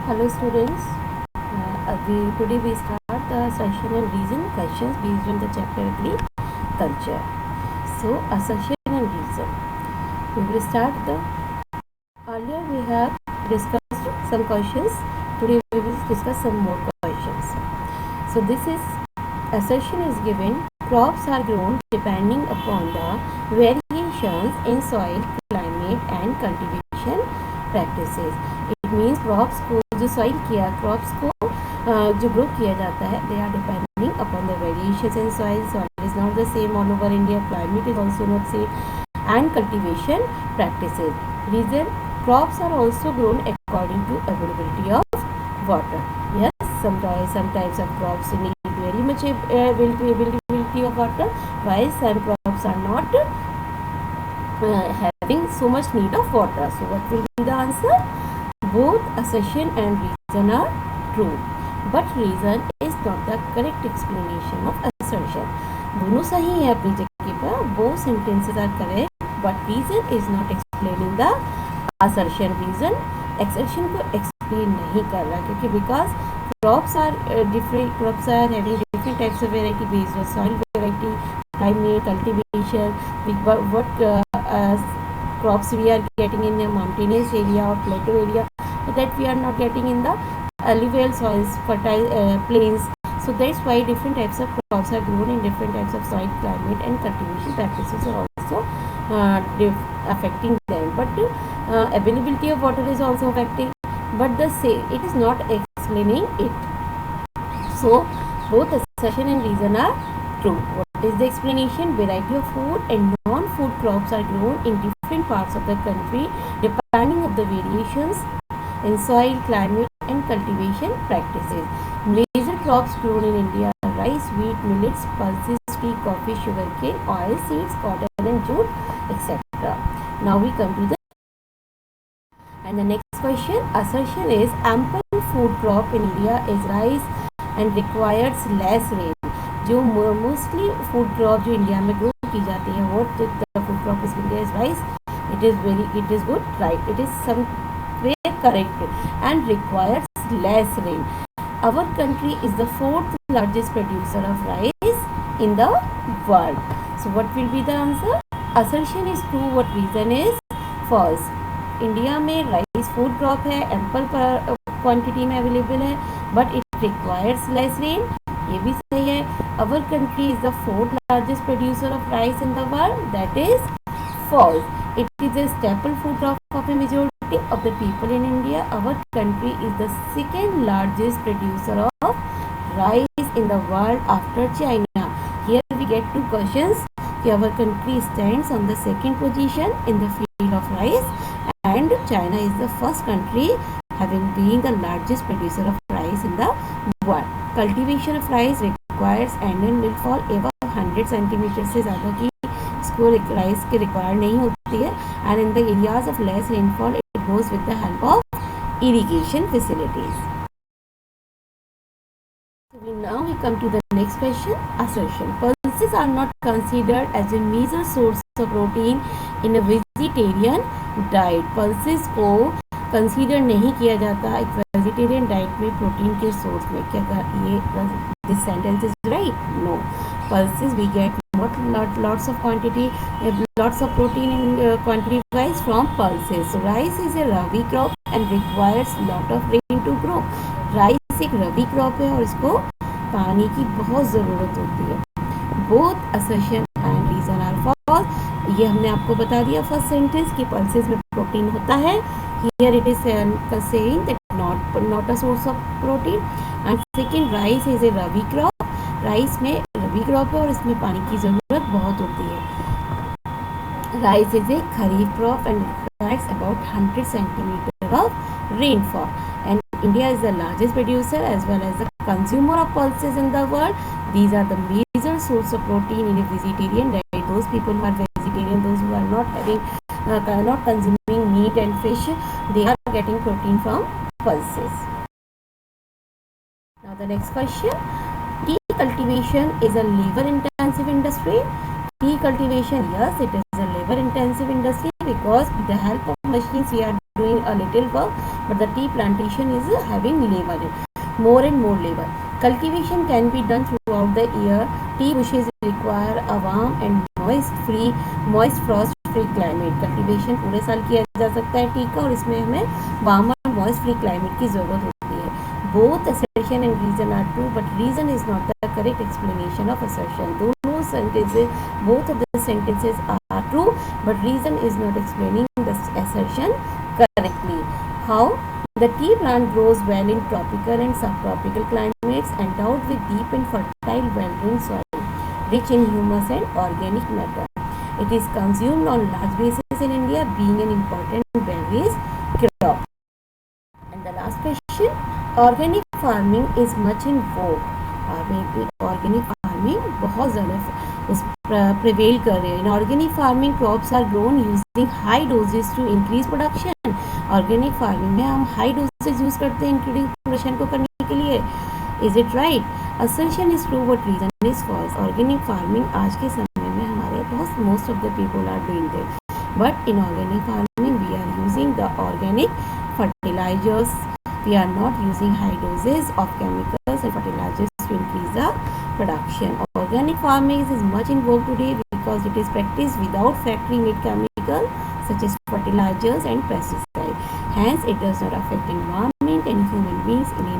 Hello students, today we start the assertion and reason questions based on the chapter agriculture. So assertion and reason. We will start earlier we have discussed some questions. Today we will discuss some more questions. So this is assertion is given. Crops are grown depending upon the variations in soil, climate and cultivation practices. It means crops को जो soil किया crops को जो grow किया जाता है they are depending upon the variations in soil is not the same all over India, climate is also not same and cultivation practices. Reason crops are also grown according to availability of water. Yes, some types of crops need very much availability of water, while some crops are not having so much need of water. So what will be the answer? Both assertion and reason are true, but reason is not the correct explanation of assertion. दोनों सही है अपनी जगह पर, both sentences are correct, but reason is not explaining the assertion. Reason assertion को explain नहीं कर रहा क्योंकि because crops are different, crops are having different types of variety based on soil variety, climate, cultivation, what crops we are getting in a mountainous area or plateau area that we are not getting in the alluvial soils, fertile plains. So that's why different types of crops are grown in different types of soil, climate and cultivation practices are also affecting them. But availability of water is also affecting, but it is not explaining it. So both assertion and reason are true. What is the explanation? Variety of food and non-food crops are grown in different parts of the country depending on the variations in soil, climate and cultivation practices. Major crops grown in India are rice, wheat, millets, pulses, tea, coffee, sugarcane, oil seeds, cotton and jute, etc. Now we come to the next question. Assertion is ample food crop in India is rice and requires less rain. जो mostly food crop जो India में grow की जाती है वो food crop is India is rice. It is good, right, it is somewhere correct and requires less rain. Our country is the fourth largest producer of rice in the world. So what will be the answer? Assertion is true, what reason is false. India में rice food crop है, ample quantity में available है, but it requires less rain. ये भी सही है. Our country is the fourth largest producer of rice in the world. That is false. It is a staple food crop of a majority of the people in India. Our country is the second largest producer of rice in the world after China. Here we get two questions. Our country stands on the second position in the field of rice, and China is the first country having been the largest producer of rice in the world. Cultivation of rice requires annual rainfall above 100 centimeter से ज़्यादा की इसको rice की require नहीं होती है. And in the areas of less rainfall it goes with the help of irrigation facilities. Now we come to the next question. Assertion. Pulses are not considered as a major source of protein in a vegetarian diet. Pulses को consider नहीं किया जाता एक vegetarian diet में protein के source में. क्या ये this sentence is right? No. Pulses we get lots of quantity, lots of protein in quantity wise from pulses. So rice is a rabi crop and requires lot of rain to grow. Rice एक रबी crop है और इसको पानी की बहुत ज़रूरत होती है. Both assertion and reason are false. ये हमने आपको बता दिया फर्स्ट सेंटेंस कि पल्सेस में प्रोटीन होता है. Here it is saying that not a source of protein. And second, rice is a rabi crop. Rice में रबी क्रॉप है और इसमें पानी की ज़रूरत बहुत होती है. Rice is a kharif crop and requires about 100 centimeter of rainfall. And India is the largest producer as well as the consumer of pulses in the world. These are the major source of protein in a vegetarian diet. Those people who are vegetarian, those who are not having not consuming meat and fish, they are getting protein from pulses. Now the next question. Tea cultivation is a labor intensive industry. Tea cultivation, yes, it is a labor intensive industry because with the help of machines we are doing a little work, but the tea plantation is having labor, more and more labor. Cultivation can be done throughout the year. Tea bushes require a warm and moist frost free climate. Cultivation पूरे साल किया जा सकता है T का, और इसमें हमें वार्म और मॉइस्ट फ्री क्लाइमेट की ज़रूरत होती है. Both assertion and reason are true, but reason is not the correct explanation of assertion. दोनों sentences, both of the sentences are true, but reason is not explaining the assertion correctly. How? The tea plant grows well in tropical and subtropical climates, endowed with deep and fertile well-drained soil, rich in humus and organic matter. It is consumed on large basis in India, being an important beverage crop. And the last question, organic farming is much in vogue. Organic farming बहुत ज़्यादा prevail कर रहे हैं. In organic farming, crops are grown using high doses to increase production. Organic farming में हम high dosage use करते हैं इंक्रीडिंग production को करने के लिए. Is it right? Assertion is true but reason is false. Organic farming आज के समय में हमारे बहुत most of the people are doing this, but in organic farming we are using the organic fertilisers. We are not using high dosages of chemicals and fertilisers to increase the production. Organic farming is much in vogue today because it is practiced without factory made chemicals such as fertilizers and pesticides. Hence, it does not affect environment and human beings in